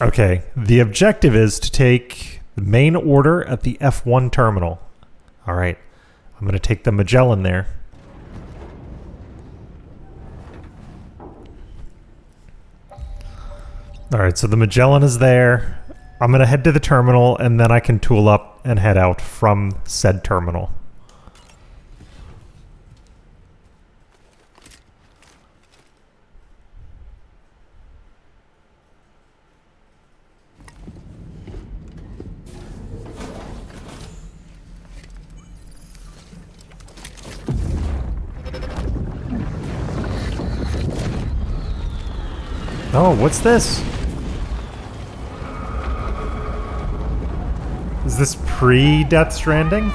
Okay, the objective is to take the main order at the F1 terminal. All right, I'm going to take the Magellan there. All right, so the Magellan is there. I'm going to head to the terminal, and then I can tool up and head out from said terminal. Oh, what's this? Is this pre-Death Stranding?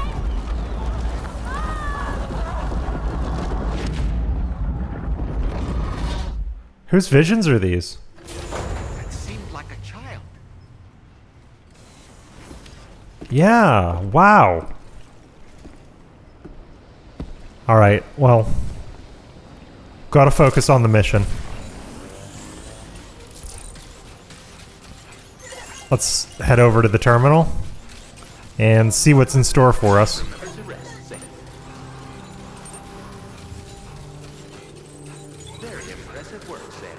Whose visions are these? That seemed like a child. Yeah, wow. Alright, well, gotta focus on the mission. Let's head over to the terminal and see what's in store for us. Very impressive work, Sam.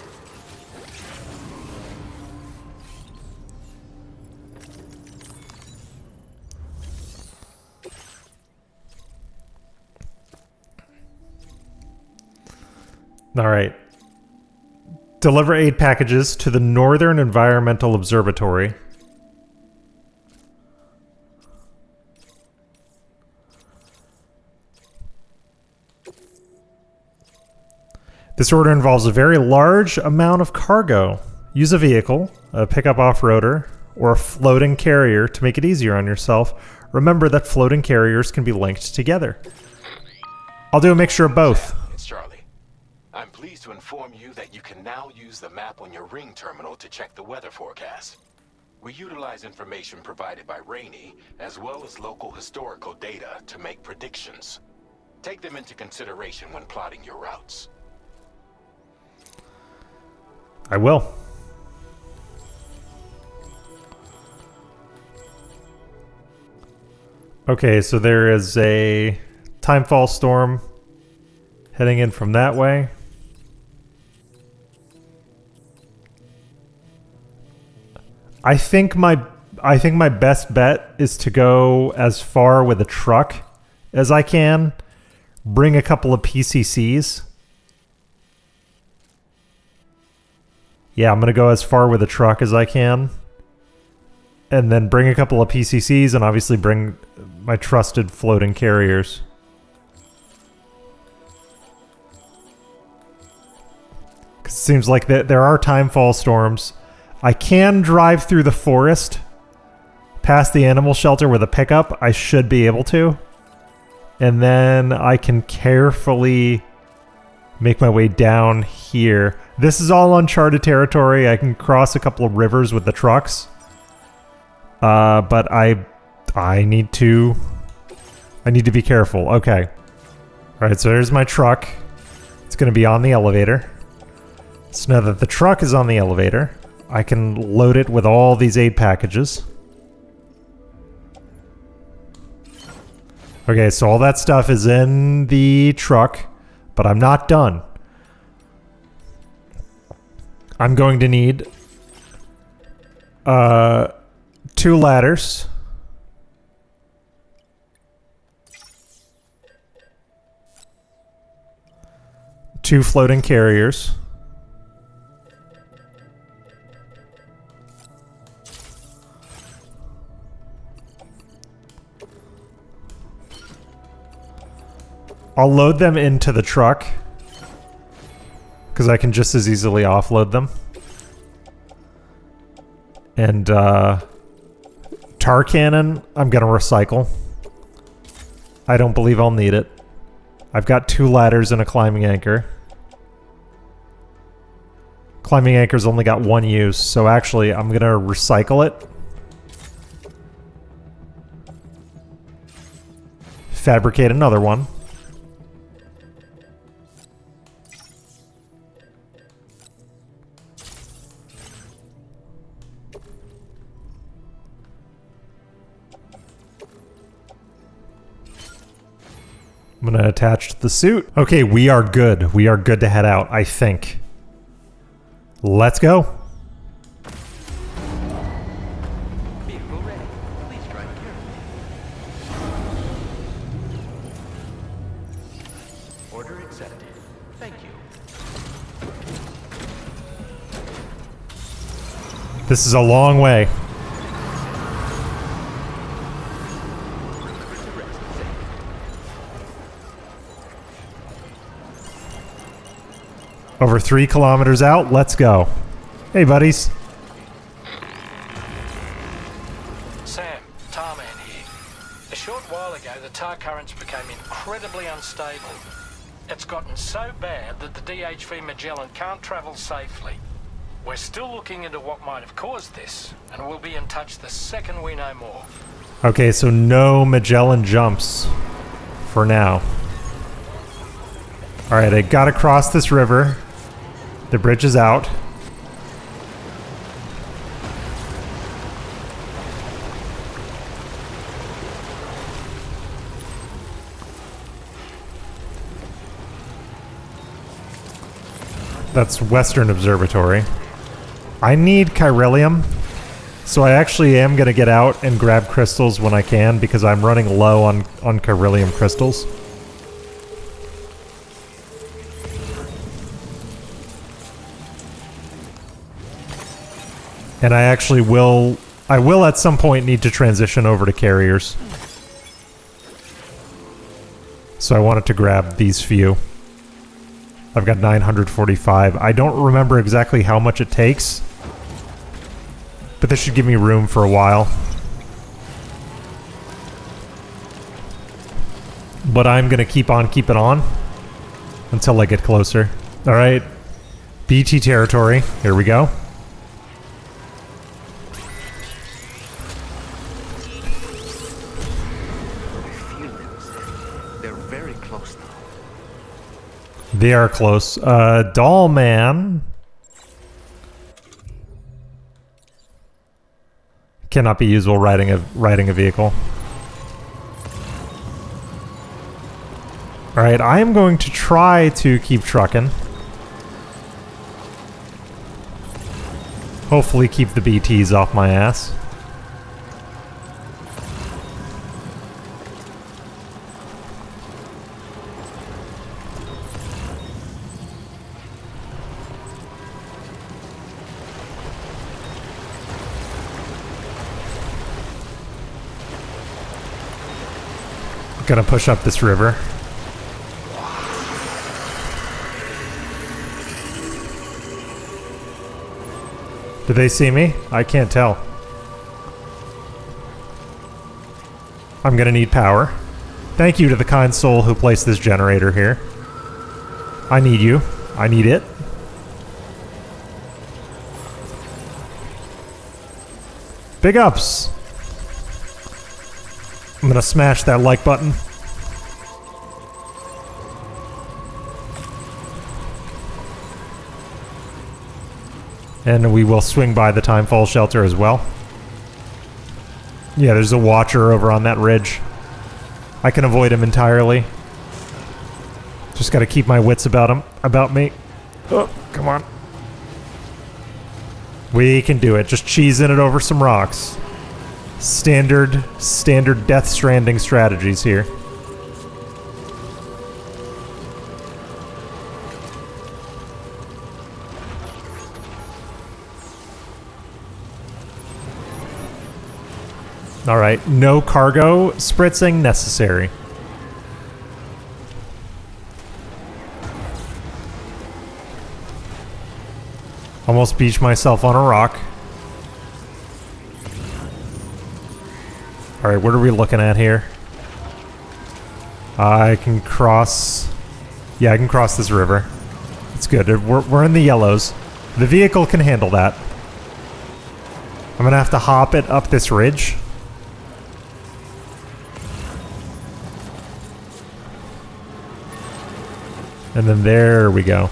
All right. Deliver aid packages to the Northern Environmental Observatory. This order involves a very large amount of cargo. Use a vehicle, a pickup off-roader, or a floating carrier to make it easier on yourself. Remember that floating carriers can be linked together. I'll do a mixture of both. It's Charlie. I'm pleased to inform you that you can now use the map on your ring terminal to check the weather forecast. We utilize information provided by Rainey, as well as local historical data to make predictions. Take them into consideration when plotting your routes. I will. Okay, so there is a timefall storm heading in from that way. I think my best bet is to go as far with a truck as I can. Bring a couple of PCCs. Yeah, I'm going to go as far with a truck as I can. And then bring a couple of PCCs and obviously bring my trusted floating carriers. It seems like there are timefall storms. I can drive through the forest past the animal shelter with a pickup. I should be able to. And then I can carefully make my way down here. This is all uncharted territory. I can cross a couple of rivers with the trucks. But I need to be careful. Okay. All right, so there's my truck. It's going to be on the elevator. So now that the truck is on the elevator, I can load it with all these aid packages. Okay, so all that stuff is in the truck, but I'm not done. I'm going to need 2 ladders. Two floating carriers. I'll load them into the truck because I can just as easily offload them. And tar cannon, I'm gonna recycle. I don't believe I'll need it. I've got 2 ladders and a climbing anchor. Climbing anchor's only got 1 use, so actually I'm gonna recycle it. Fabricate another one. I'm gonna attach the suit. Okay, we are good. We are good to head out, I think. Let's go. Vehicle ready. Please drive carefully. Order accepted. Thank you. This is a long way. Over 3 kilometers out, let's go. Hey, buddies. Sam, Tarman here. A short while ago, the tar currents became incredibly unstable. It's gotten so bad that the DHV Magellan can't travel safely. We're still looking into what might have caused this, and we'll be in touch the second we know more. Okay, so no Magellan jumps for now. All right, I gotta cross this river. The bridge is out. That's Western Observatory. I need chiralium, so I actually am going to get out and grab crystals when I can because I'm running low on chiralium crystals. And I actually will at some point need to transition over to carriers. So I wanted to grab these few. I've got 945. I don't remember exactly how much it takes, but this should give me room for a while. But I'm gonna keep on keeping on until I get closer. All right, BT territory, here we go. They are close. Doll Man cannot be used while riding a vehicle. All right, I am going to try to keep trucking. Hopefully, keep the BTs off my ass. Gonna push up this river. Did they see me? I can't tell. I'm gonna need power. Thank you to the kind soul who placed this generator here. I need you. I need it. Big ups! I'm gonna smash that like button. And we will swing by the Timefall shelter as well. Yeah, there's a watcher over on that ridge. I can avoid him entirely. Just gotta keep my wits about me. Oh, come on. We can do it. Just cheesing it over some rocks. Standard Death Stranding strategies here. All right, no cargo spritzing necessary. Almost beached myself on a rock. All right, what are we looking at here? I can cross... Yeah, I can cross this river. It's good. We're in the yellows. The vehicle can handle that. I'm gonna have to hop it up this ridge. And then there we go.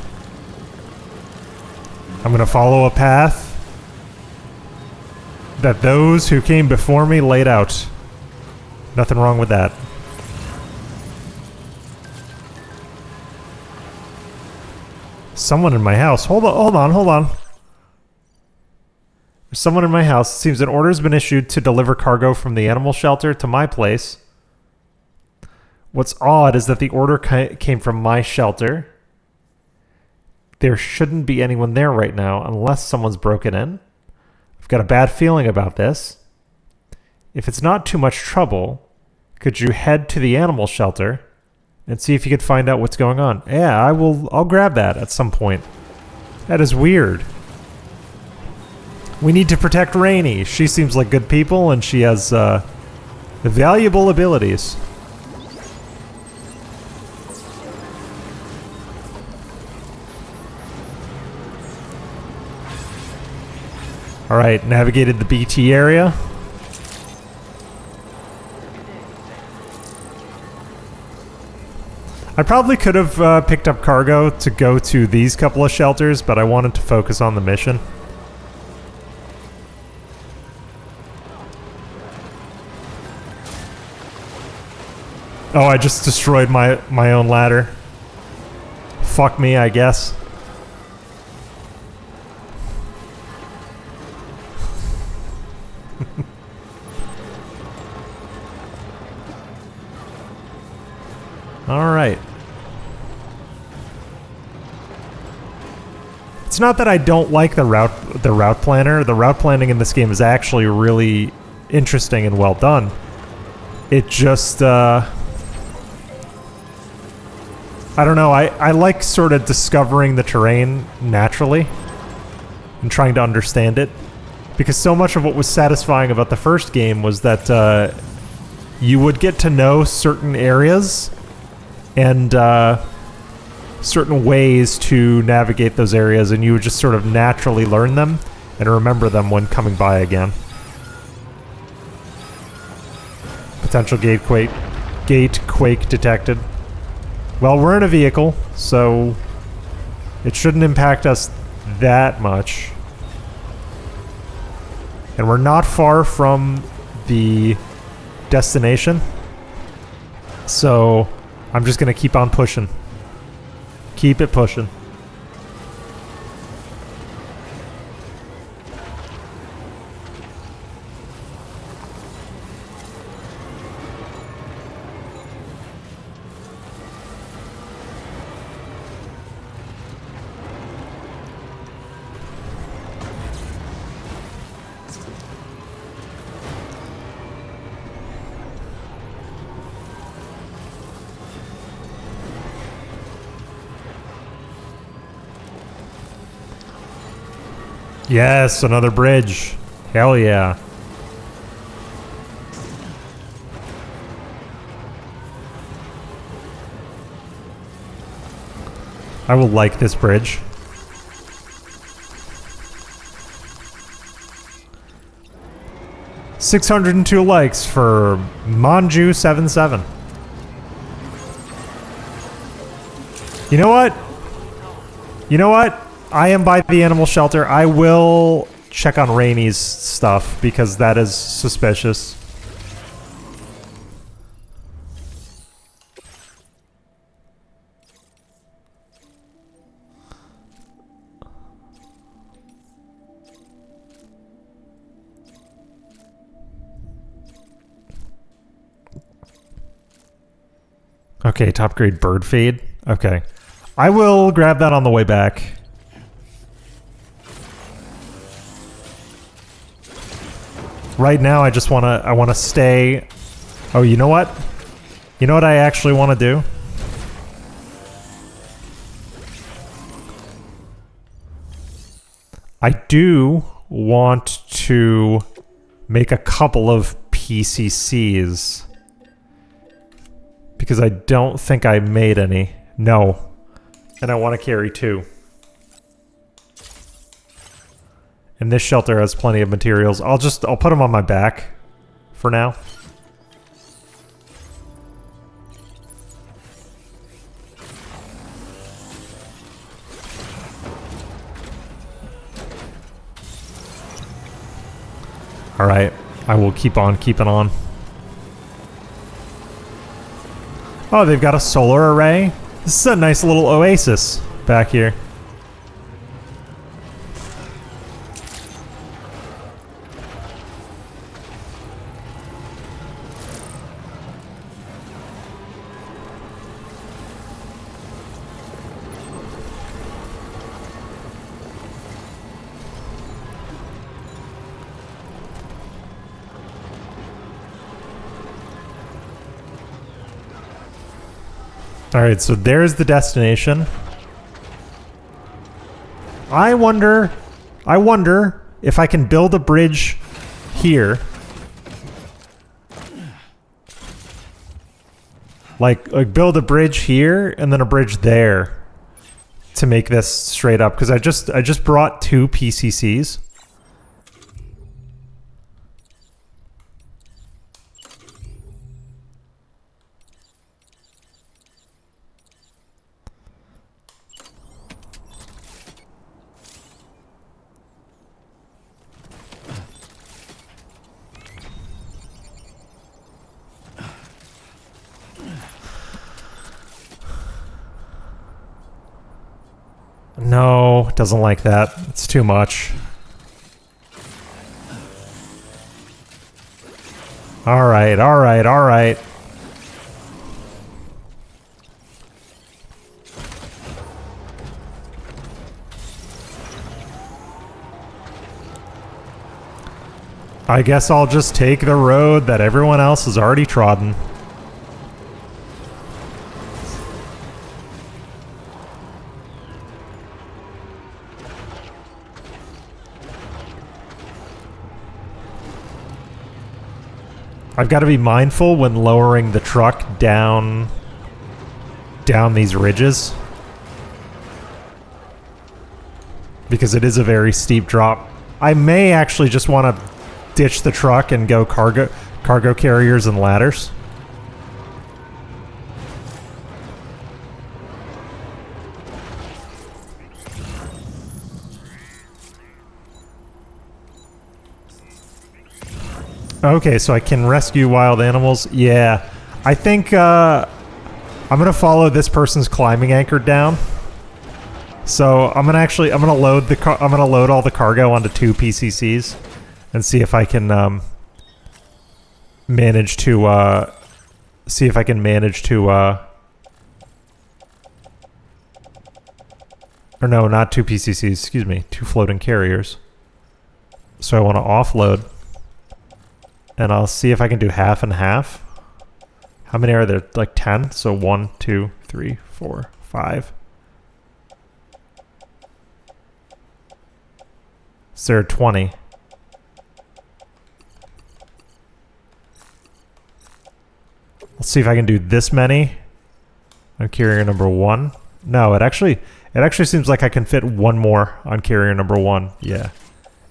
I'm gonna follow a path that those who came before me laid out. Nothing wrong with that. someone in my house. Hold on. There's someone in my house. It seems an order has been issued to deliver cargo from the animal shelter to my place. What's odd is that the order came from my shelter. There shouldn't be anyone there right now unless someone's broken in. I've got a bad feeling about this. If it's not too much trouble, could you head to the animal shelter and see if you could find out what's going on? Yeah, I'll grab that at some point. That is weird. We need to protect Rainey. She seems like good people and she has valuable abilities. Alright, navigated the BT area. I probably could have picked up cargo to go to these couple of shelters, but I wanted to focus on the mission. Oh, I just destroyed my own ladder. Fuck me, I guess. All right. It's not that I don't like the route planner. The route planning in this game is actually really interesting and well done. It just I don't know. I like sort of discovering the terrain naturally and trying to understand it, because so much of what was satisfying about the first game was that you would get to know certain areas and certain ways to navigate those areas, and you would just sort of naturally learn them and remember them when coming by again. Potential gate quake detected. Well, we're in a vehicle, so it shouldn't impact us that much. And we're not far from the destination, so I'm just gonna keep on pushing. Keep it pushing. Yes, another bridge. Hell yeah. I will like this bridge. $602 likes for Manju77. You know what? You know what? I am by the animal shelter. I will check on Rainey's stuff because that is suspicious. Okay, top grade bird feed. Okay. I will grab that on the way back. Right now, I just I want to stay. Oh, you know what? You know what I actually want to do? I do want to make a couple of PCCs because I don't think I made any. No. And I want to carry 2. And this shelter has plenty of materials. I'll put them on my back for now. All right, I will keep on keeping on. Oh, they've got a solar array. This is a nice little oasis back here. Alright, so there's the destination. I wonder if I can build a bridge here. Like build a bridge here and then a bridge there to make this straight up, because I just brought 2 PCCs. No, doesn't like that. It's too much. Alright, alright, alright. I guess I'll just take the road that everyone else has already trodden. I've got to be mindful when lowering the truck down these ridges, because it is a very steep drop. I may actually just want to ditch the truck and go cargo carriers and ladders. Okay, so I can rescue wild animals. Yeah, I think I'm gonna follow this person's climbing anchor down. So I'm gonna load all the cargo onto 2 PCCs and see if I can manage to or no, not 2 PCCs. Excuse me, 2 floating carriers. So I want to offload. And I'll see if I can do half and half. How many are there? Like 10? So 1, 2, 3, 4, 5. So there are 20. Let's see if I can do this many on carrier number 1. No, it actually seems like I can fit 1 more on carrier number 1. Yeah.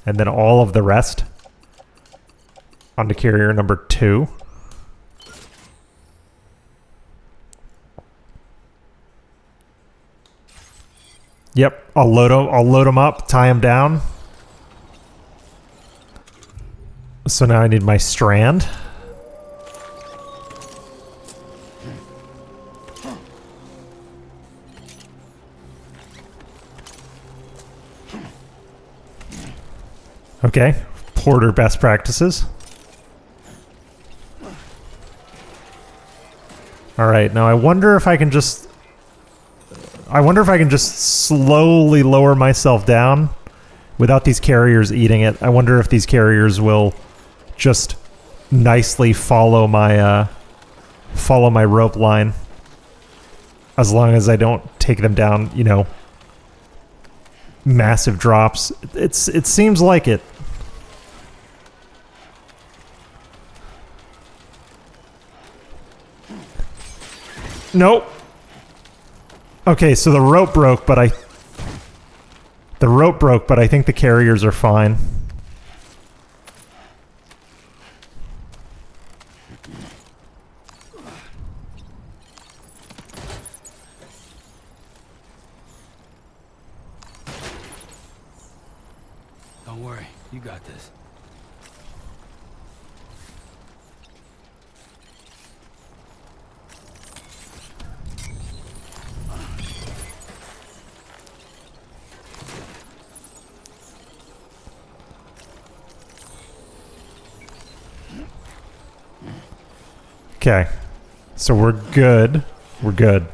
And then all of the rest onto carrier number 2. Yep, I'll load them up, tie them down. So now I need my strand. Okay, Porter best practices. All right, now I wonder if I can just slowly lower myself down without these carriers eating it. I wonder if these carriers will just nicely follow my rope line, as long as I don't take them down, you know, massive drops. It seems like it. Nope. Okay, so the rope broke, but I think the carriers are fine. Don't worry, you got this. Okay, so we're good. We're good.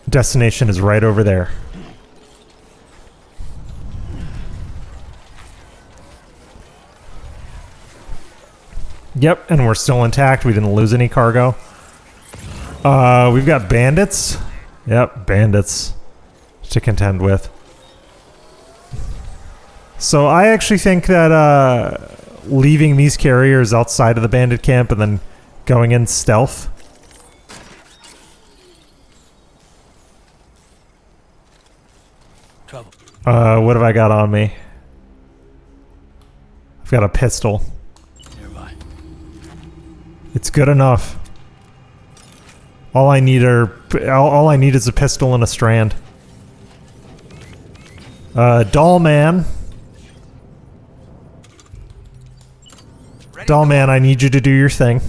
Destination is right over there. Yep, and we're still intact. We didn't lose any cargo. We've got bandits. Yep, bandits to contend with. So I actually think that leaving these carriers outside of the bandit camp and then going in stealth. Trouble. What have I got on me? I've got a pistol. Nearby. It's good enough. All I need is a pistol and a strand. Doll man. Doll man, I need you to do your thing.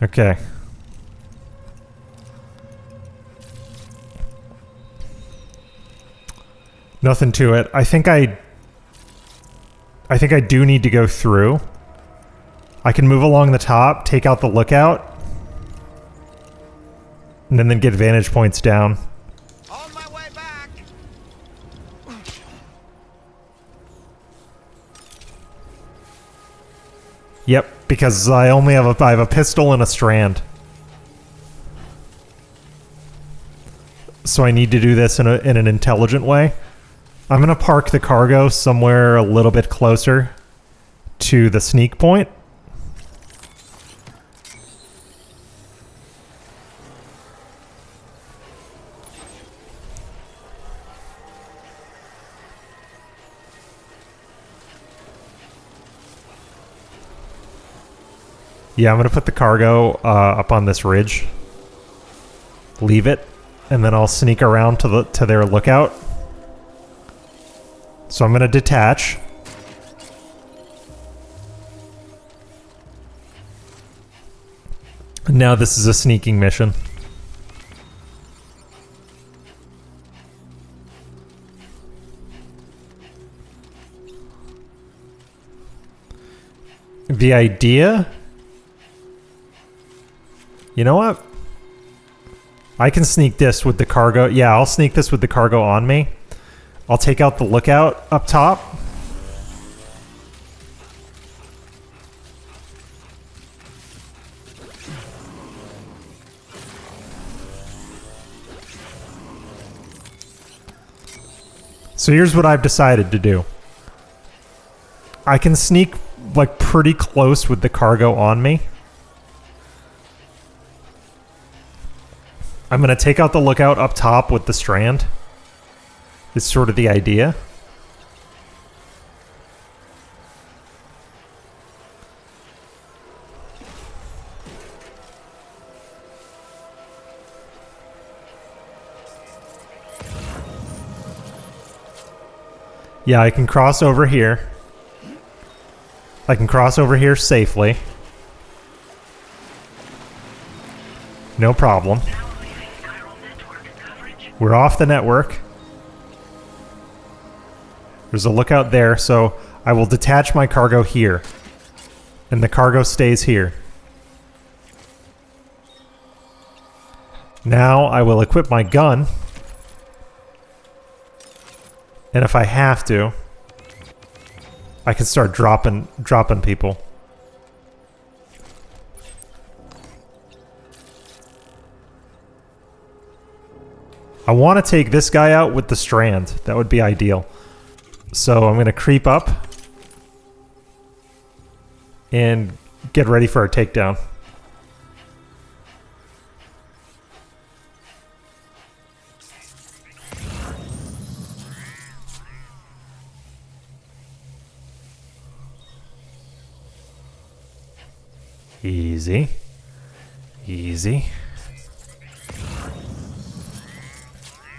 Okay. Nothing to it. I think I do need to go through. I can move along the top, take out the lookout, and then get vantage points down. On my way back. Yep, because I only have I have a pistol and a strand. So I need to do this in an intelligent way. I'm gonna park the cargo somewhere a little bit closer to the sneak point. Yeah, I'm gonna put the cargo up on this ridge. Leave it, and then I'll sneak around to their lookout. So I'm gonna detach. Now this is a sneaking mission. The idea? You know what? I can sneak this with the cargo. Yeah, I'll sneak this with the cargo on me. I'll take out the lookout up top. So here's what I've decided to do. I can sneak like pretty close with the cargo on me. I'm gonna take out the lookout up top with the strand. It's sort of the idea. Yeah, I can cross over here. I can cross over here safely. No problem. We're off the network. There's a lookout there, so I will detach my cargo here. And the cargo stays here. Now I will equip my gun. And if I have to, I can start dropping people. I want to take this guy out with the strand. That would be ideal. So I'm going to creep up and get ready for a takedown. Easy. Easy.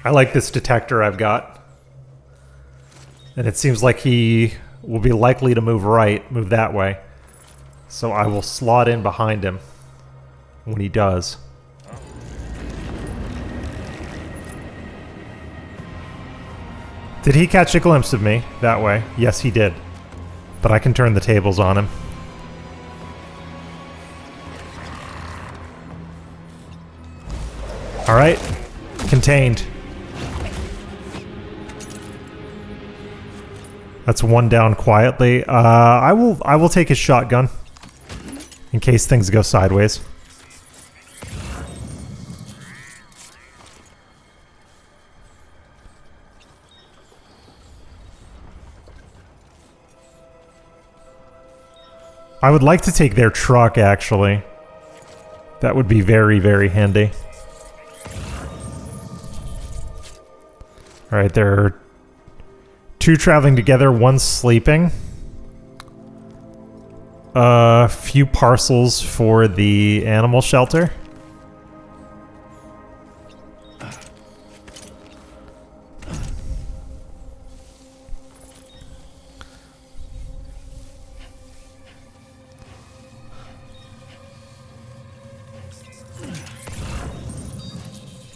I like this detector I've got. And it seems like he will be likely to move that way. So I will slot in behind him when he does. Did he catch a glimpse of me that way? Yes, he did. But I can turn the tables on him. Alright. Contained. That's one down quietly. I will take his shotgun. In case things go sideways. I would like to take their truck, actually. That would be very, very handy. Alright, there are 2 traveling together, 1 sleeping. A few parcels for the animal shelter.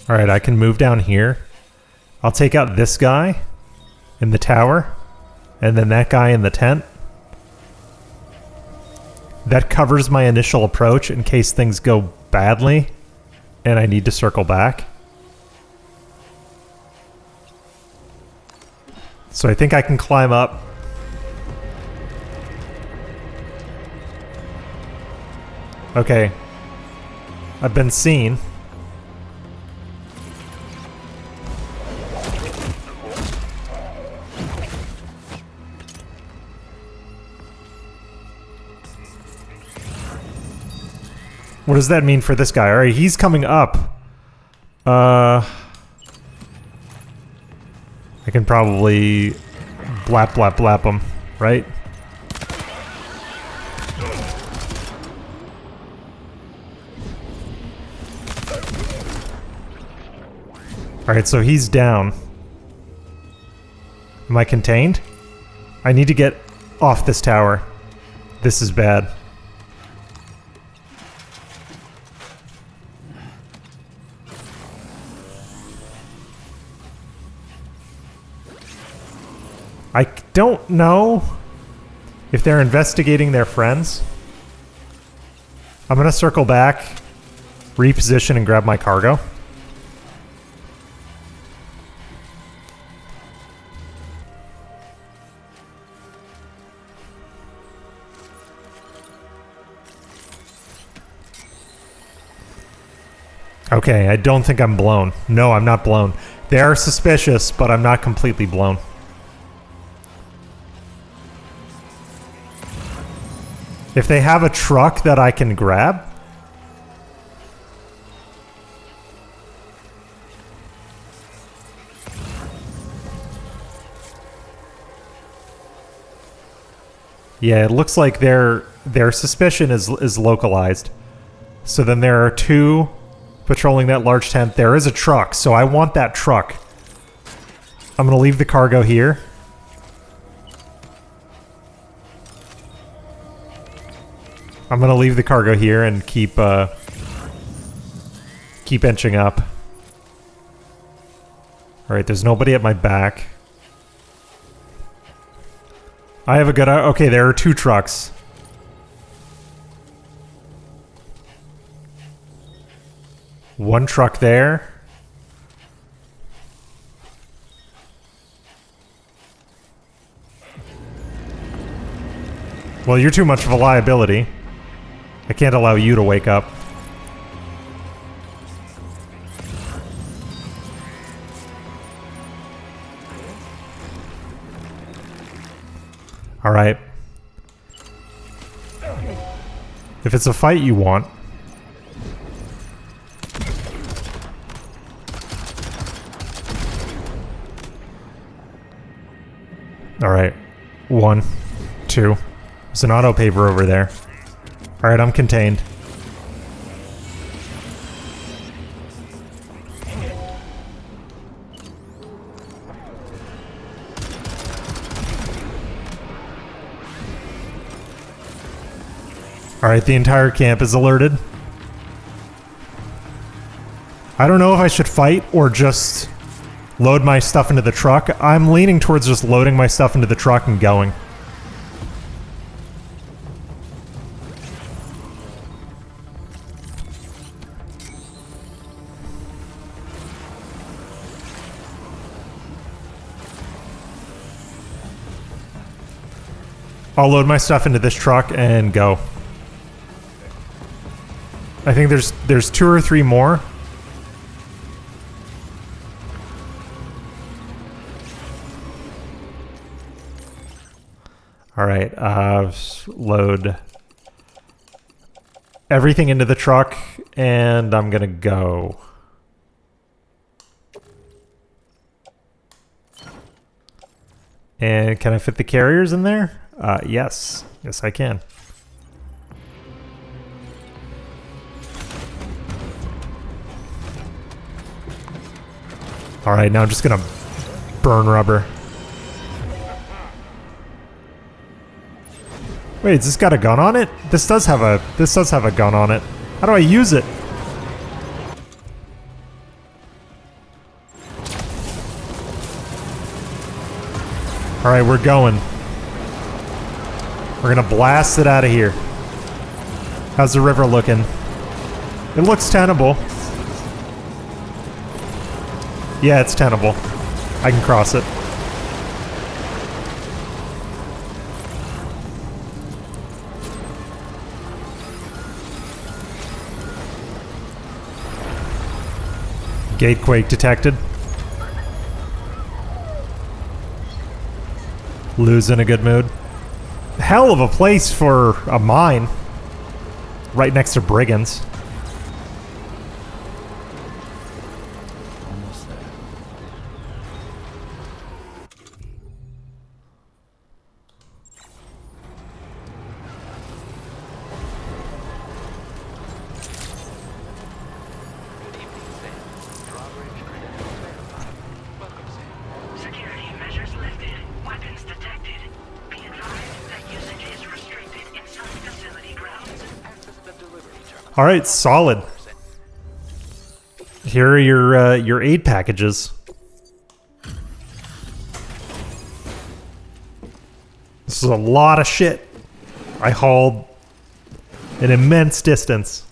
Alright, I can move down here. I'll take out this guy in the tower, and then that guy in the tent. That covers my initial approach in case things go badly and I need to circle back. So I think I can climb up. Okay. I've been seen. What does that mean for this guy? Alright, he's coming up. I can probably blap blap blap him, right? Alright, so he's down. Am I contained? I need to get off this tower. This is bad. I don't know if they're investigating their friends. I'm gonna circle back, reposition, and grab my cargo. Okay, I don't think I'm blown. No, I'm not blown. They are suspicious, but I'm not completely blown. If they have a truck that I can grab... Yeah, it looks like their suspicion is localized. So then there are 2 patrolling that large tent. There is a truck, so I want that truck. I'm gonna leave the cargo here. I'm gonna leave the cargo here and keep inching up. Alright, there's nobody at my back. I have a good... Okay, there are 2 trucks. One truck there. Well, you're too much of a liability. I can't allow you to wake up. Alright. If it's a fight you want... Alright. 1, 2. There's an auto paver over there. Alright, I'm contained. Alright, the entire camp is alerted. I don't know if I should fight or just load my stuff into the truck. I'm leaning towards just loading my stuff into the truck and going. I'll load my stuff into this truck and go. I think there's 2 or 3 more. All right, load everything into the truck, and I'm gonna go. And can I fit the carriers in there? Yes. Yes, I can. All right, now I'm just gonna burn rubber. Wait, has this got a gun on it? This does have a gun on it. How do I use it? All right, we're going. We're gonna blast it out of here. How's the river looking? It looks tenable. Yeah, it's tenable. I can cross it. Gatequake detected. Lou's in a good mood. Hell of a place for a mine. Right next to brigands. Almost there. Security measures lifted. Weapons detected. Be advised that usage is restricted inside facility grounds. All right, solid. Here are your aid packages. This is a lot of shit. I hauled an immense distance.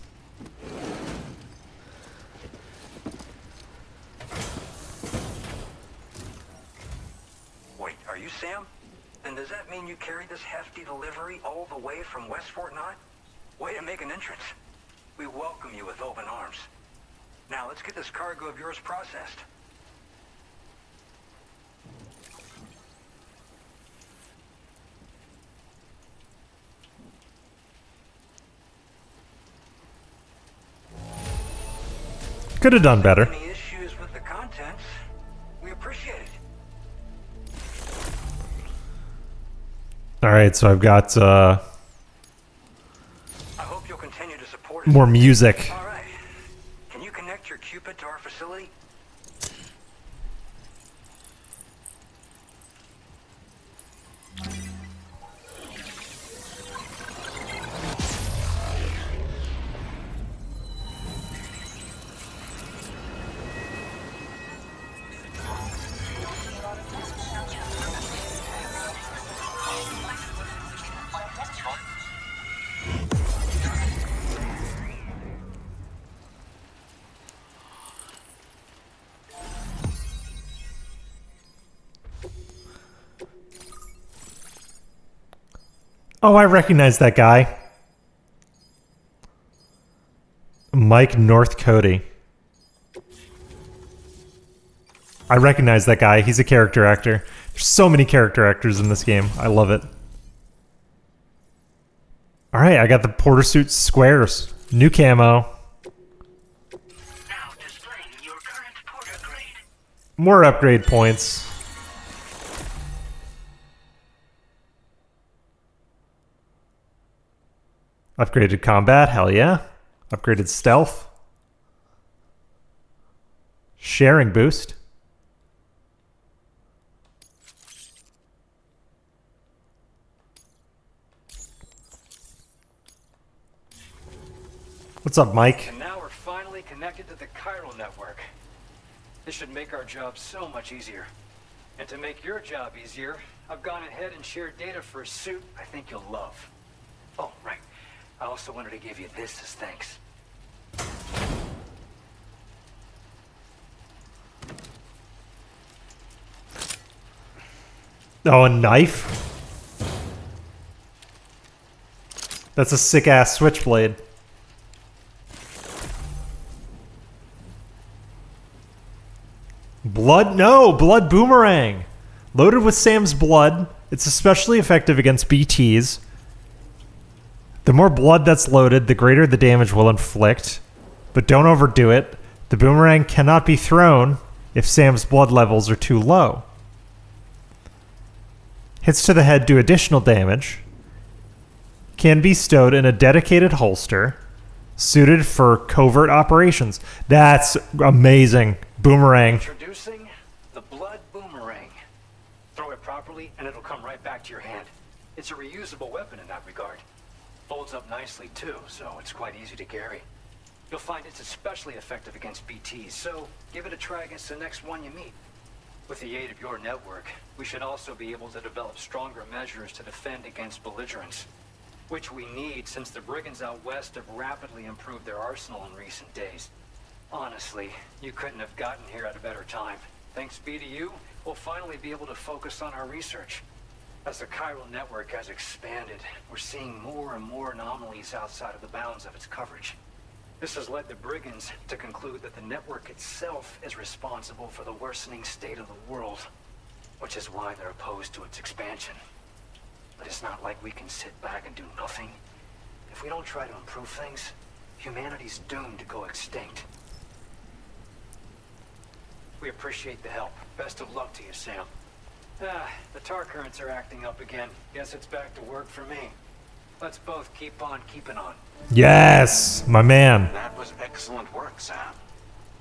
Wait, are you Sam? Then does that mean you carried this hefty delivery all the way from West Fort Knott? Way to make an entrance. We welcome you with open arms. Now let's get this cargo of yours processed. Could have done better. Any issues with the contents? We appreciate it. All right, so I've got I hope you'll continue to support us. more music. All right. Can you connect your Cupid to our facility? Oh, I recognize that guy. Mike North Cody. I recognize that guy. He's a character actor. There's so many character actors in this game. I love it. All right, I got the Porter Suit squares. New camo. Now displaying your current Porter grade. More upgrade points. Upgraded combat, hell yeah. Upgraded stealth. Sharing boost. What's up, Mike? And now we're finally connected to the chiral network. This should make our job so much easier. And to make your job easier, I've gone ahead and shared data for a suit I think you'll love. Oh, right. I also wanted to give you this as thanks. Oh, a knife? That's a sick-ass switchblade. Blood? No! Blood boomerang! Loaded with Sam's blood, it's especially effective against BTs. The more blood that's loaded, the greater the damage will inflict. But don't overdo it. The boomerang cannot be thrown if Sam's blood levels are too low. Hits to the head do additional damage. Can be stowed in a dedicated holster, suited for covert operations. That's amazing. Boomerang. Introducing the blood boomerang. Throw it properly and it'll come right back to your hand. It's a reusable weapon in that regard. Folds up nicely too, so it's quite easy to carry. You'll find it's especially effective against BTs, so give it a try against the next one you meet. With the aid of your network, we should also be able to develop stronger measures to defend against belligerents, which we need since the brigands out west have rapidly improved their arsenal in recent days. Honestly, you couldn't have gotten here at a better time. Thanks be to you, we'll finally be able to focus on our research. As the chiral network has expanded, we're seeing more and more anomalies outside of the bounds of its coverage. This has led the brigands to conclude that the network itself is responsible for the worsening state of the world, which is why they're opposed to its expansion. But it's not like we can sit back and do nothing. If we don't try to improve things, humanity's doomed to go extinct. We appreciate the help. Best of luck to you, Sam. The tar currents are acting up again. Guess it's back to work for me. Let's both keep on keeping on. Yes, my man. That was excellent work, Sam.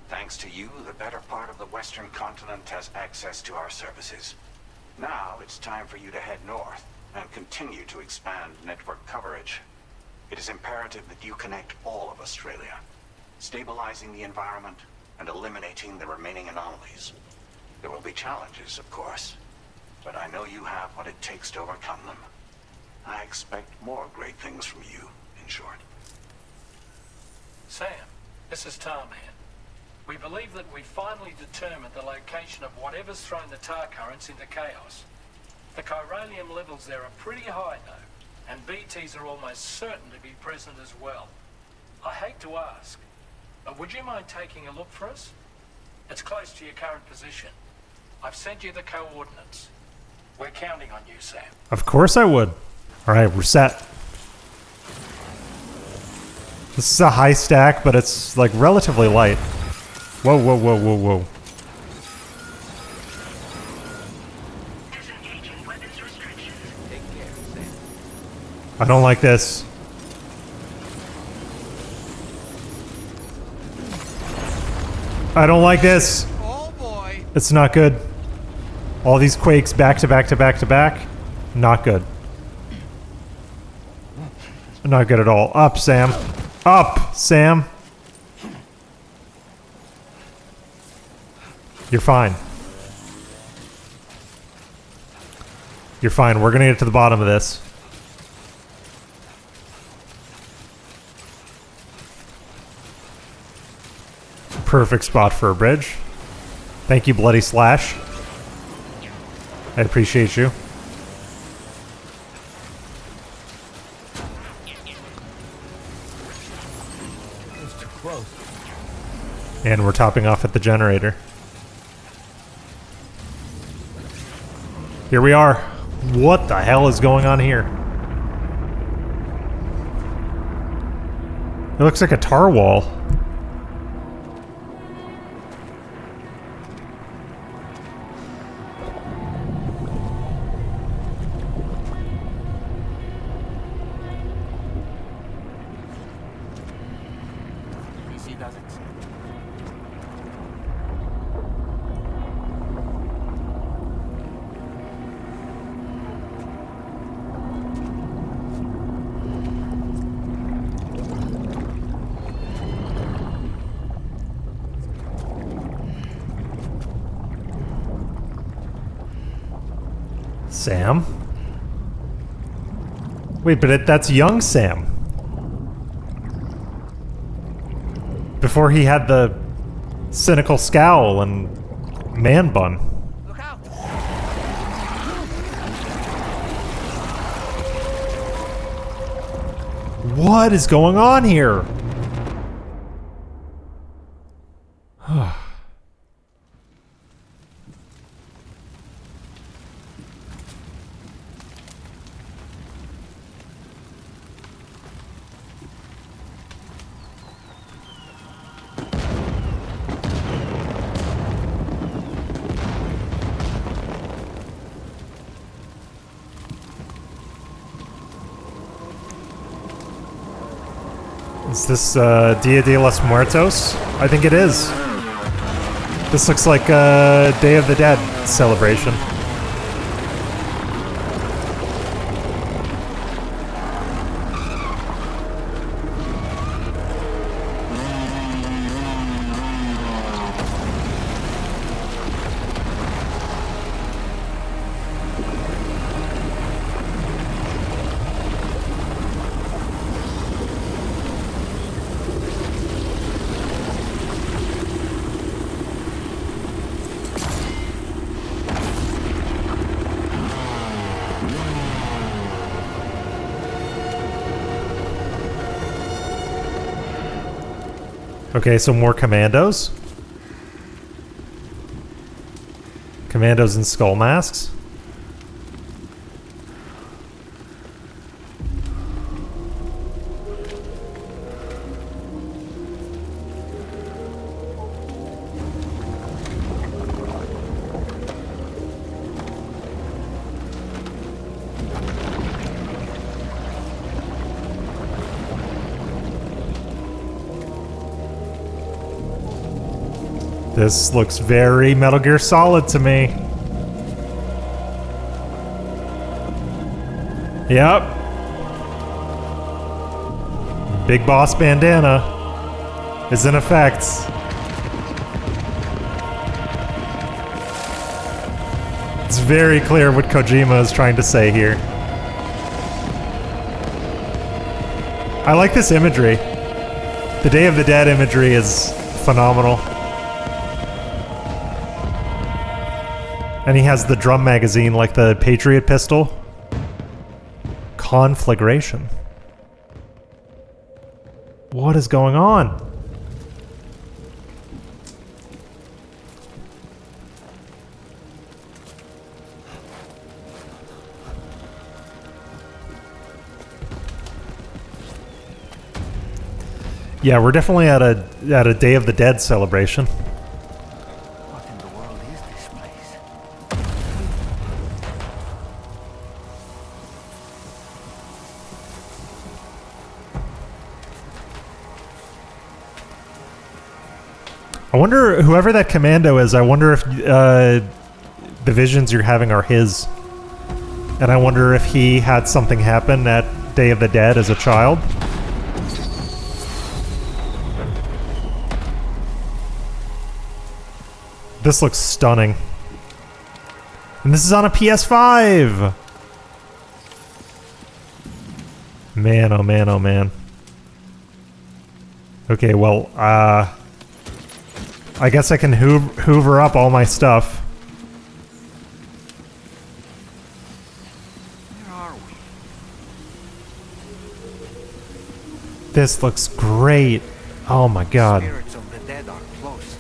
Thanks to you, the better part of the Western continent has access to our services. Now it's time for you to head north and continue to expand network coverage. It is imperative that you connect all of Australia, stabilizing the environment and eliminating the remaining anomalies. There will be challenges, of course, but I know you have what it takes to overcome them. I expect more great things from you, in short. Sam, this is Tom here. We believe that we finally determined the location of whatever's thrown the tar currents into chaos. The chiralium levels there are pretty high though, and BTs are almost certain to be present as well. I hate to ask, but would you mind taking a look for us? It's close to your current position. I've sent you the coordinates. We're counting on you, Sam. Of course I would. Alright, we're set. This is a high stack, but it's like relatively light. Whoa, whoa, whoa, whoa, whoa. Disengaging weapons restrictions. I don't like this. I don't like this. Oh boy. It's not good. All these quakes back to back to back to back. Not good. Not good at all. Up, Sam. Up, Sam. You're fine. You're fine. We're gonna get to the bottom of this. Perfect spot for a bridge. Thank you, Bloody Slash. I appreciate you. And we're topping off at the generator. Here we are. What the hell is going on here? It looks like a tar wall. PC doesn't. Sam? Wait, but that's young Sam. Before he had the cynical scowl and man bun. Look out! What is going on here? Is this Dia de los Muertos? I think it is. This looks like a Day of the Dead celebration. Okay, so more commandos. Commandos in skull masks. This looks very Metal Gear Solid to me. Yep. Big Boss bandana is in effect. It's very clear what Kojima is trying to say here. I like this imagery. The Day of the Dead imagery is phenomenal. And he has the drum magazine like the Patriot pistol. Conflagration. What is going on? Yeah, we're definitely at a Day of the Dead celebration. What in the world is this place? I wonder, whoever that commando is, I wonder if the visions you're having are his. And I wonder if he had something happen at Day of the Dead as a child. This looks stunning. And this is on a PS5! Man, oh man, oh man. Okay, well, I guess I can hoover up all my stuff. Where are we? This looks great. Oh my god. Spirits of the dead are close.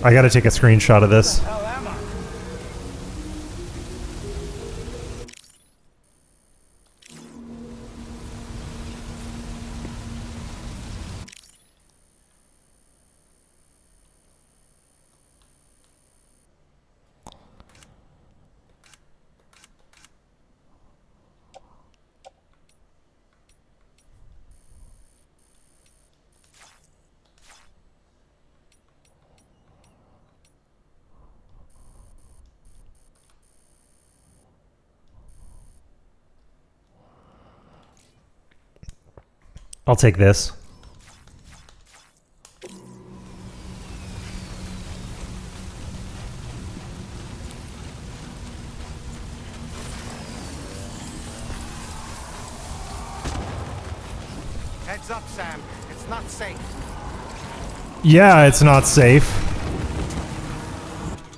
I gotta take a screenshot of this. Hell am I? I'll take this. Heads up, Sam. It's not safe. Yeah, it's not safe.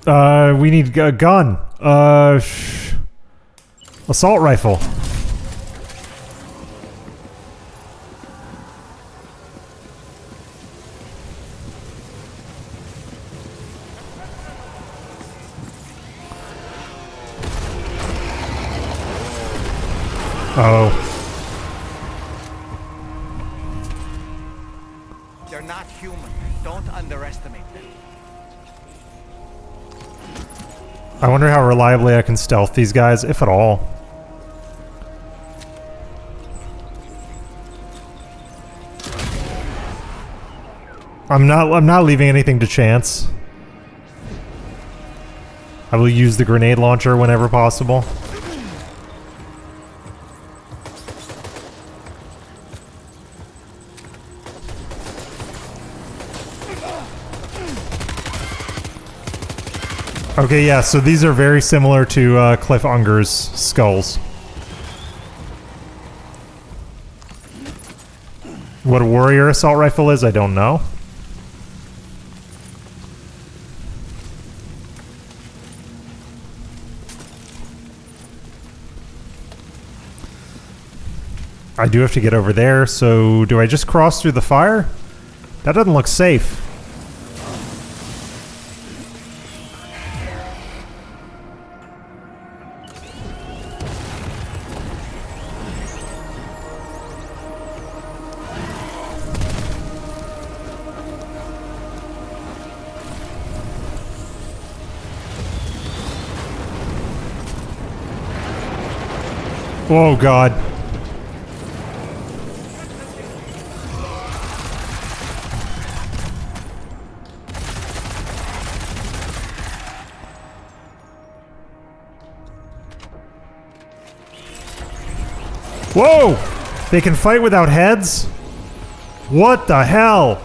We need a gun. Assault rifle. Oh. They're not human. Don't underestimate them. I wonder how reliably I can stealth these guys, if at all. I'm not leaving anything to chance. I will use the grenade launcher whenever possible. Okay, yeah, so these are very similar to Cliff Unger's skulls. What a warrior assault rifle is, I don't know. I do have to get over there, so do I just cross through the fire? That doesn't look safe. Oh God. Whoa! They can fight without heads? What the hell?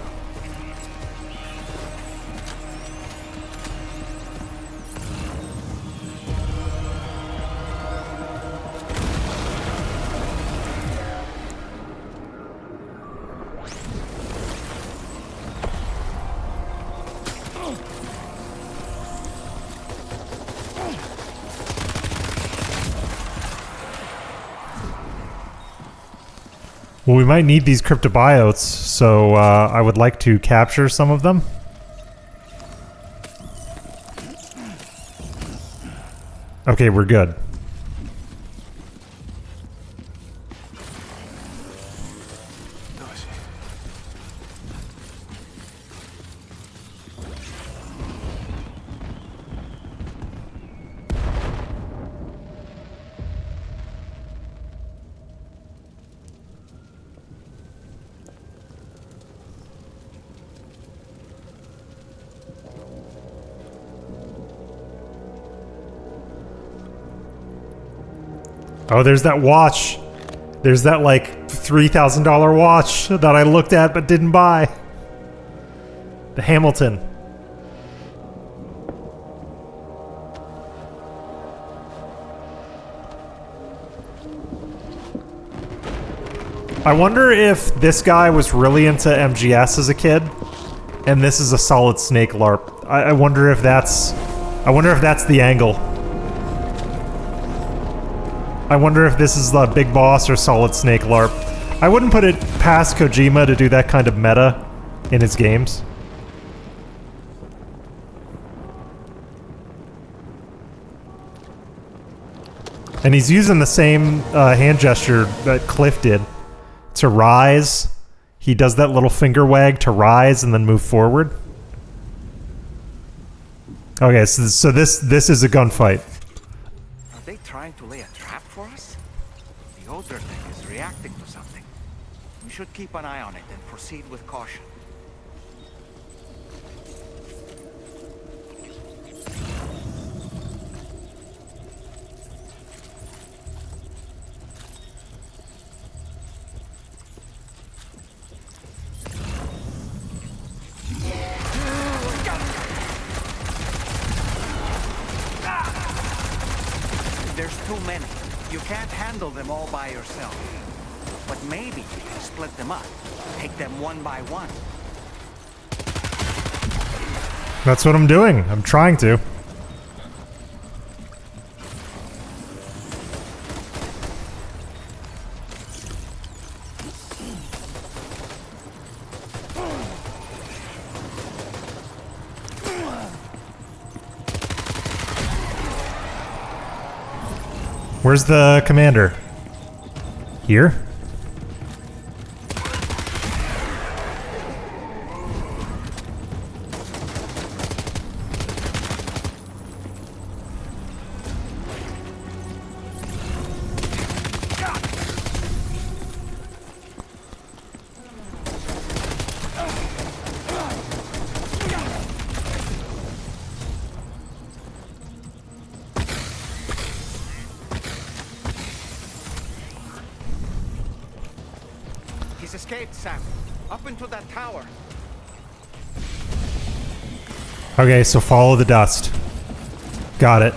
Well, we might need these cryptobiotes, so I would like to capture some of them. Okay, we're good. Oh, there's that watch. There's that, like, $3,000 watch that I looked at but didn't buy. The Hamilton. I wonder if this guy was really into MGS as a kid, and this is a Solid Snake LARP. I wonder if that's... I wonder if that's the angle. I wonder if this is the Big Boss or Solid Snake LARP. I wouldn't put it past Kojima to do that kind of meta in his games. And he's using the same hand gesture that Cliff did to rise. He does that little finger wag to rise and then move forward. Okay, so this is a gunfight. Are they trying to lay a trap for us? The older thing is reacting to something. We should keep an eye on it and proceed with caution. There's too many. You can't handle them all by yourself. But maybe you can split them up. Take them one by one. That's what I'm doing. I'm trying to. Where's the commander? Here? He's escaped, Sam. Up into that tower. Okay, so follow the dust. Got it.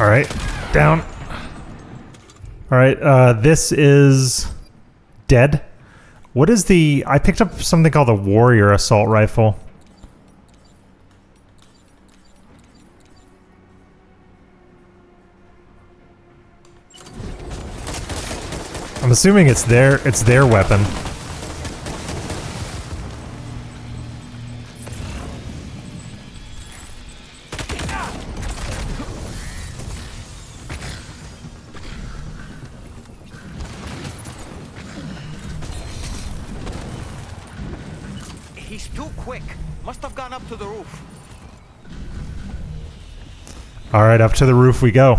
All right, down. All right, this is dead. What is the... I picked up something called the Warrior Assault Rifle. I'm assuming it's their weapon. He's too quick. Must have gone up to the roof. All right, up to the roof we go.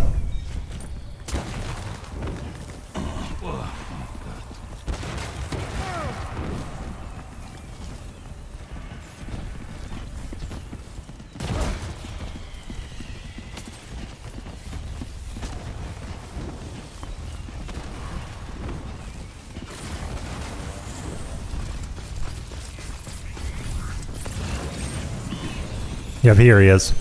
Yep, here he is.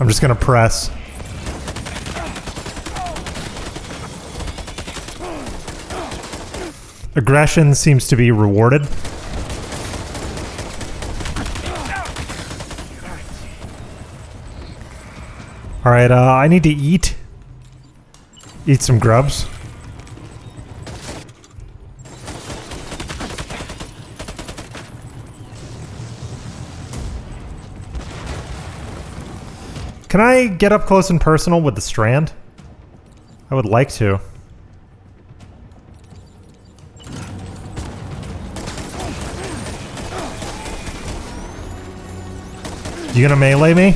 I'm just gonna press. Aggression seems to be rewarded. Alright, I need to eat. Eat some grubs. Can I get up close and personal with the strand? I would like to. You gonna melee me?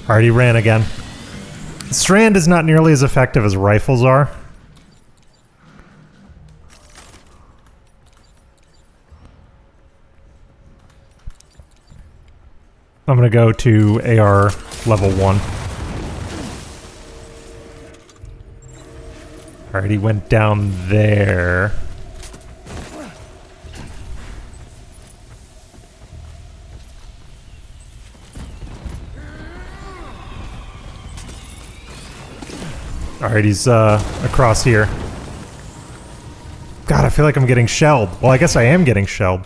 Alright, he ran again. Strand is not nearly as effective as rifles are. I'm gonna go to AR level 1. Alright, he went down there. Alright, he's across here. God, I feel like I'm getting shelled. Well, I guess I am getting shelled.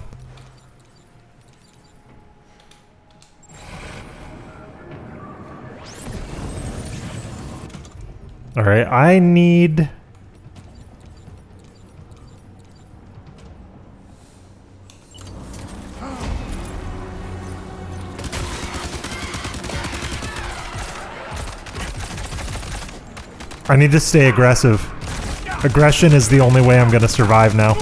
Alright, I need... I need to stay aggressive. Aggression is the only way I'm gonna survive now.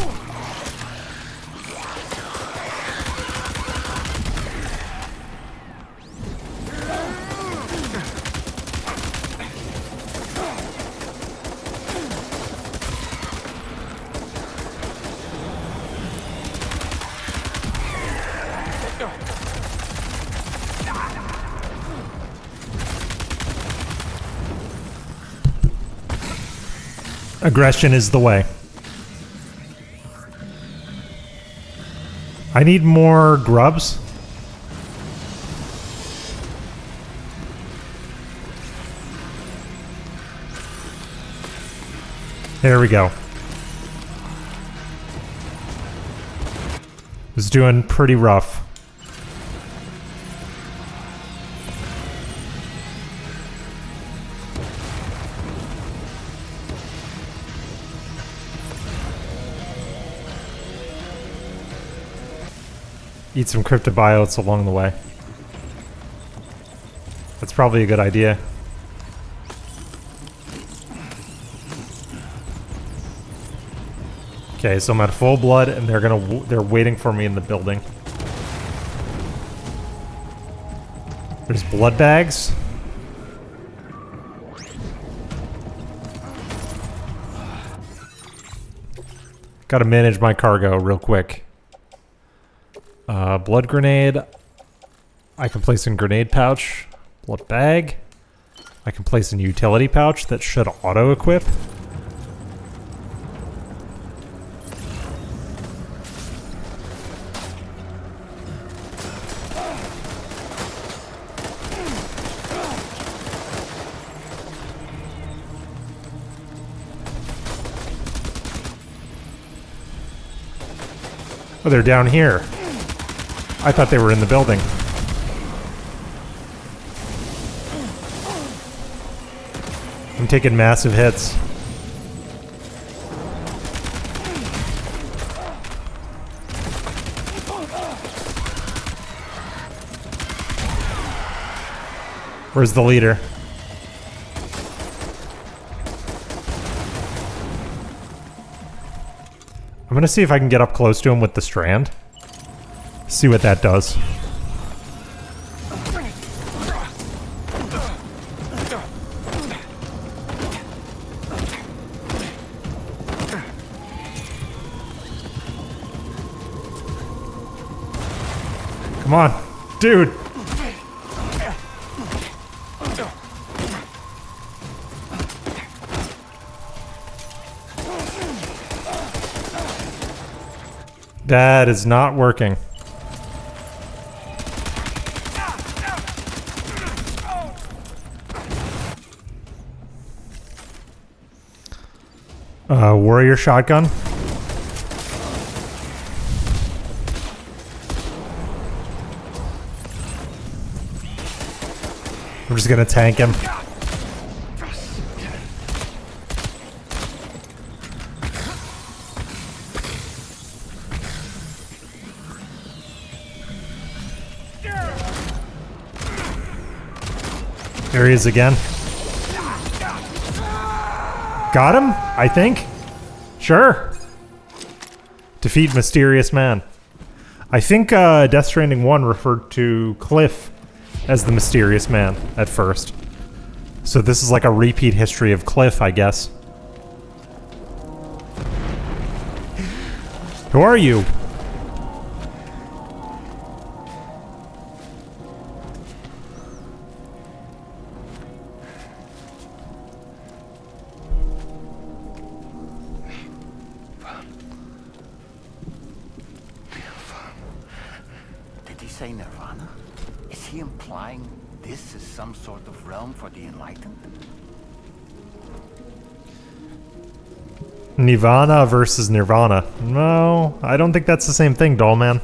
Aggression is the way. I need more grubs. There we go. It's doing pretty rough. Eat some cryptobiotes along the way. That's probably a good idea. Okay, so I'm at full blood, and they're waiting for me in the building. There's blood bags. Gotta manage my cargo real quick. Blood grenade. I can place in grenade pouch. Blood bag. I can place in utility pouch that should auto-equip. Oh, they're down here. I thought they were in the building. I'm taking massive hits. Where's the leader? I'm gonna see if I can get up close to him with the strand. See what that does. Come on, dude. That is not working. Warrior shotgun. I'm just gonna tank him. There he is again. Got him, I think. Sure. Defeat Mysterious Man. I think Death Stranding 1 referred to Cliff as the Mysterious Man at first. So this is like a repeat history of Cliff, I guess. Who are you? Did he say Nirvana? Is he implying this is some sort of realm for the enlightened? Nirvana versus Nirvana. No, I don't think that's the same thing, Dollman.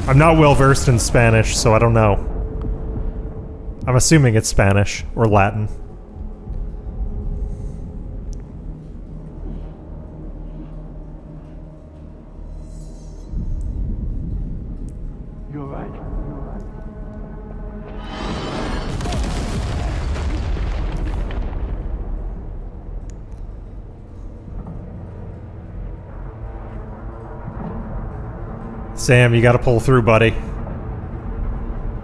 I'm not well versed in Spanish, so I don't know. I'm assuming it's Spanish or Latin. Sam, you gotta pull through, buddy.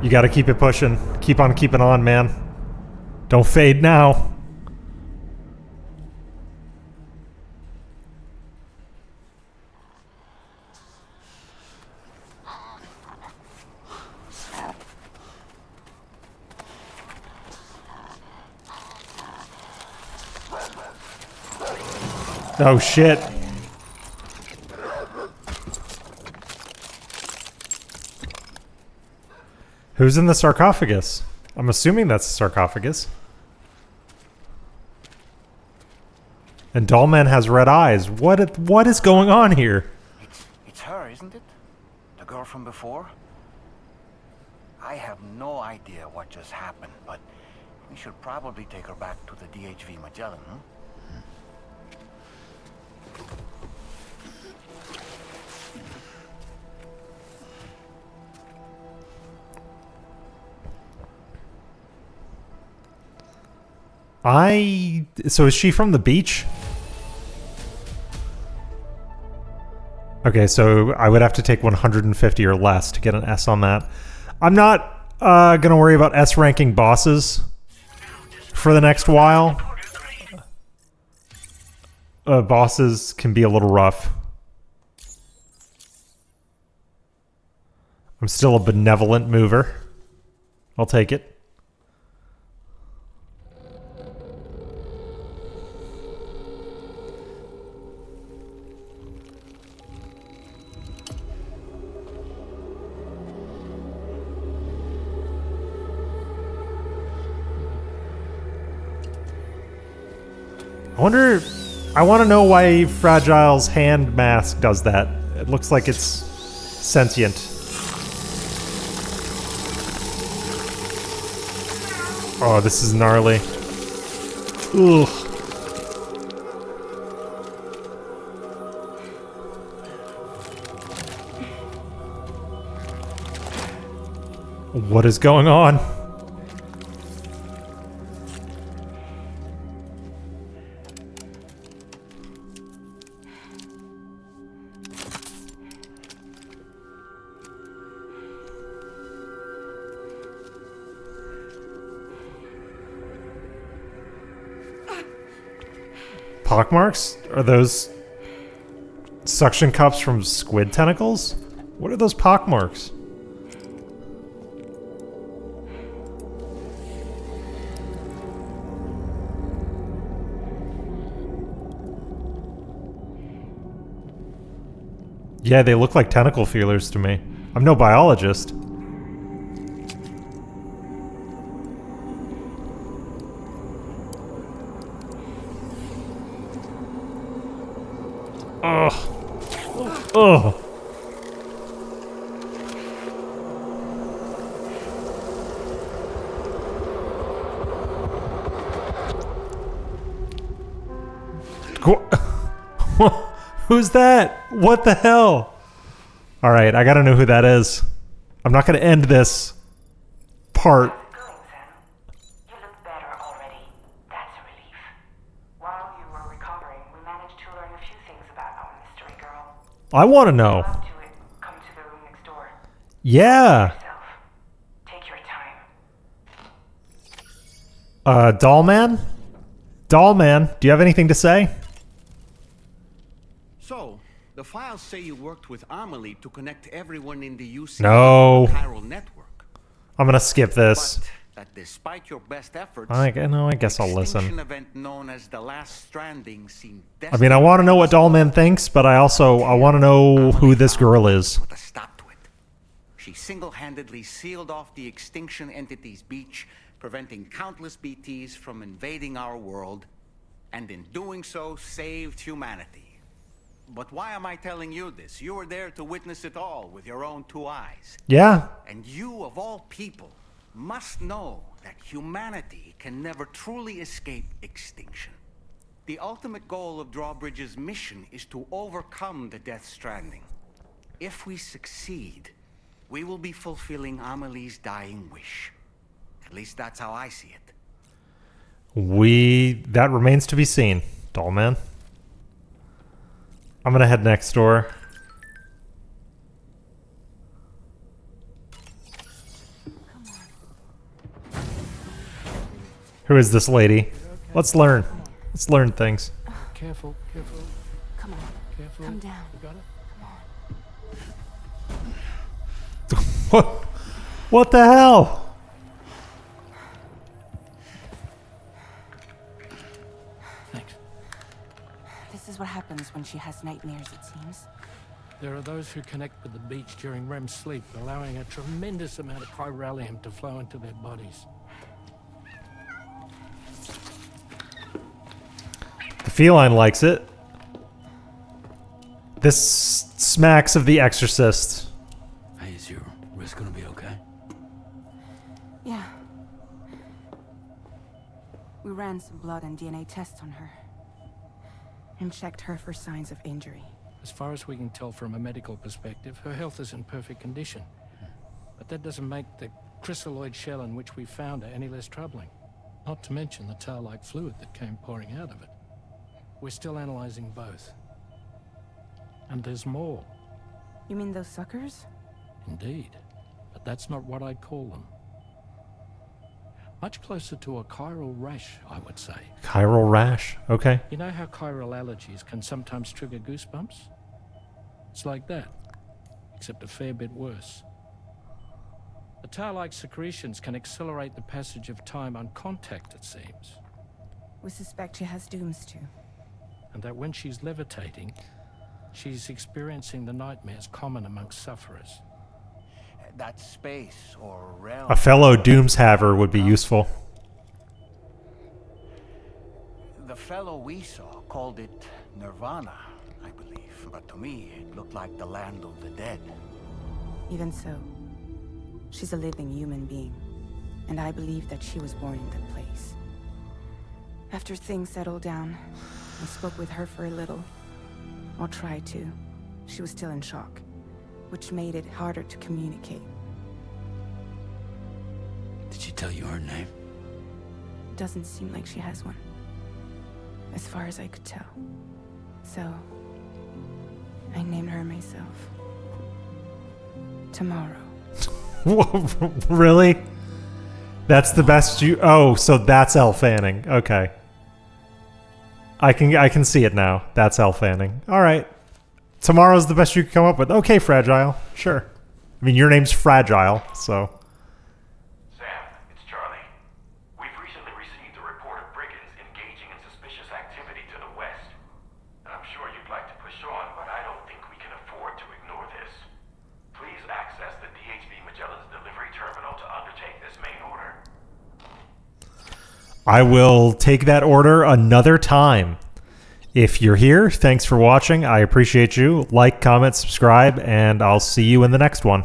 You gotta keep it pushing. Keep on keeping on, man. Don't fade now. Oh shit. Who's in the sarcophagus? I'm assuming that's a sarcophagus. And Dollman has red eyes. What is going on here? It's her, isn't it? The girl from before? I have no idea what just happened, but we should probably take her back to the DHV Magellan, huh? So is she from the beach? Okay, so I would have to take 150 or less to get an S on that. I'm not gonna worry about S ranking bosses for the next while. Bosses can be a little rough. I'm still a benevolent mover. I'll take it. I want to know why Fragile's hand mask does that. It looks like it's sentient. Oh, this is gnarly. Ugh. What is going on? Pockmarks? Are those suction cups from squid tentacles? What are those pockmarks? Yeah, they look like tentacle feelers to me. I'm no biologist. Ugh. Ugh. Who's that? What the hell? Alright, I gotta know who that is. I'm not gonna end this part. How's it going, Sam? You look better already. That's a relief. While you were recovering, we managed to learn a few things about our mystery girl. I want to know. Up to it, come to the room next door. Yeah. Yourself. Take your time. Dollman? Dollman, do you have anything to say? So, the files say you worked with Amelie to connect everyone in the UC No. chiral network. I'm gonna skip this. But that despite your best efforts, I guess I'll the listen. extinction event known as the Last Stranding seemed I mean, I want to know what Dollman thinks, but I want to know who this girl is. Put a stop to it. She single-handedly sealed off the extinction entity's beach, preventing countless BTs from invading our world, and in doing so, saved humanity. But why am I telling you this? You were there to witness it all with your own two eyes. Yeah. And you, of all people, must know that humanity can never truly escape extinction. The ultimate goal of Drawbridge's mission is to overcome the Death Stranding. If we succeed, we will be fulfilling Amelie's dying wish. At least that's how I see it. That remains to be seen, Dollman. I'm gonna head next door. Who is this lady? Let's learn. Let's learn things. Careful, careful. Come on. Careful. Come down. You got it? What the hell? Thanks. This is what happens when she has nightmares, it seems. There are those who connect with the beach during REM sleep, allowing a tremendous amount of chiralium to flow into their bodies. The feline likes it. This smacks of The Exorcist. Hey, is your wrist gonna be okay? Yeah. We ran some blood and DNA tests on her. And checked her for signs of injury. As far as we can tell from a medical perspective, her health is in perfect condition. But that doesn't make the chrysaloid shell in which we found her any less troubling. Not to mention the tar-like fluid that came pouring out of it. We're still analyzing both. And there's more. You mean those suckers? Indeed. But that's not what I'd call them. Much closer to a chiral rash, I would say. Chiral rash? Okay. You know how chiral allergies can sometimes trigger goosebumps? It's like that, except a fair bit worse. The tar-like secretions can accelerate the passage of time on contact, it seems. We suspect she has dooms too. And that when she's levitating, she's experiencing the nightmares common amongst sufferers. That space or realm. A fellow Doomshaver would be useful. The fellow we saw called it Nirvana, I believe. But to me, it looked like the land of the dead. Even so, she's a living human being. And I believe that she was born in that place. After things settled down, I spoke with her for a little. Or tried to. She was still in shock, which made it harder to communicate. Did she tell you her name? Doesn't seem like she has one. As far as I could tell. So, I named her myself. Tomorrow. Really? That's the best you... Oh, so that's Elle Fanning. Okay. I can see it now. That's Elle Fanning. All right. Tomorrow's the best you can come up with. Okay, Fragile. Sure. I mean, your name's Fragile, so... Sam, it's Charlie. We've recently received a report of brigands engaging in suspicious activity to the west. And I'm sure you'd like to push on, but I don't think we can afford to ignore this. Please access the DHV Magellan's delivery terminal to undertake this main order. I will take that order another time. If you're here, thanks for watching. I appreciate you. Like, comment, subscribe, and I'll see you in the next one.